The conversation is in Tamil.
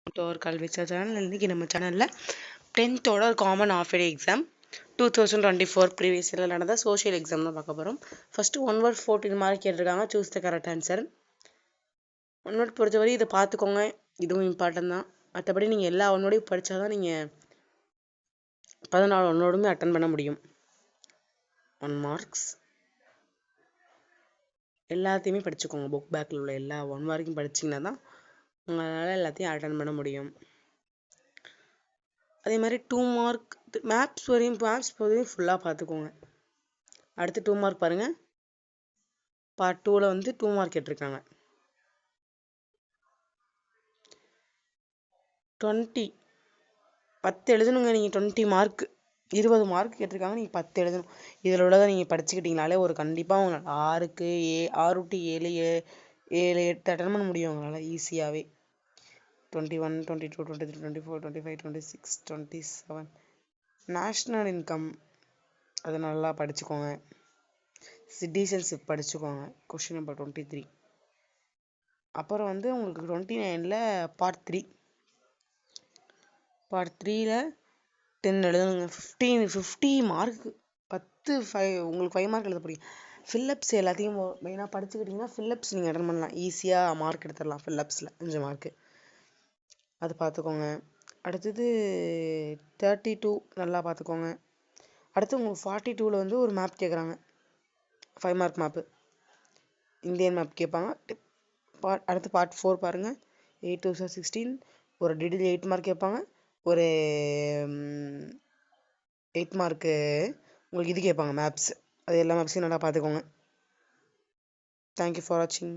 ஒரு கல்வி சேனல். இன்றைக்கி நம்ம சேனலில் 10th common half yearly exam 2024 previous இயரில் நடந்த சோஷியல் எக்ஸாம் தான் பார்க்க போகிறோம். ஃபஸ்ட்டு 1 word 14 மார்க் கேட்டிருக்காங்க. Choose the correct answer. 1 word பொறுத்தவரை இதை பார்த்துக்கோங்க, இதுவும் இம்பார்ட்டன் தான். மற்றபடி நீங்கள் எல்லா 1 wordயும் படித்தா தான் நீங்கள் 14 1 wordமே அட்டன் பண்ண முடியும். 1 marks எல்லாத்தையுமே படிச்சுக்கோங்க. புக் பேக்கில் உள்ள எல்லா 1 marking படிச்சிங்கன்னா தான் உங்களால் எல்லாத்தையும் அட்டன் பண்ண முடியும். அதே மாதிரி 2 மார்க் மேப்ஸ் வரையும் ஃபுல்லாக பார்த்துக்கோங்க. அடுத்து 2 மார்க் பாருங்கள். பார்ட் 2ல் வந்து 2 மார்க் கேட்டிருக்காங்க. 10 எழுதணுங்க. நீங்கள் 20 மார்க் 20 மார்க் கேட்டிருக்காங்க, நீங்கள் 10 எழுதணும். இதில் உள்ளதை நீங்கள் படிச்சுக்கிட்டீங்கனாலே ஒரு கண்டிப்பாக உங்களால் 6 டு 7 8 அட்டன் பண்ண முடியும் உங்களால் ஈஸியாகவே. 21 22 23 24 25 26 27 நேஷ்னல் இன்கம் அதை நல்லா படிச்சுக்கோங்க. சிட்டிசன்ஷிப் படிச்சுக்கோங்க. Question number 23. அப்புறம் வந்து உங்களுக்கு 29ல் பார்ட் 3ல் 10 எழுதணுங்க. 50 மார்க் 5 உங்களுக்கு 5 மார்க் எழுத போறீங்க. ஃபில்லப்ஸ் எல்லாத்தையும் மெயினாக படிச்சுக்கிட்டிங்கன்னா ஃபில்லப்ஸ் நீங்கள் அட்டன் பண்ணலாம். ஈஸியாக மார்க் எடுத்துடலாம். ஃபில்லப்ஸில் 5 மார்க்கு அது பார்த்துக்கோங்க. அடுத்தது 32 நல்லா பார்த்துக்கோங்க. அடுத்து உங்களுக்கு 42ல் வந்து ஒரு மேப் கேட்குறாங்க. 5 மார்க் மேப்பு, இந்தியன் மேப் கேட்பாங்க. அடுத்து பார்ட் 4 பாருங்கள். 8 2 16 ஒரு டீடெயில் 8 மார்க் கேட்பாங்க. ஒரு 8 மார்க்கு உங்களுக்கு இது கேட்பாங்க மேப்ஸ். அது எல்லா மேப்ஸையும் நல்லா பார்த்துக்கோங்க. தேங்க்யூ ஃபார் வாட்சிங்.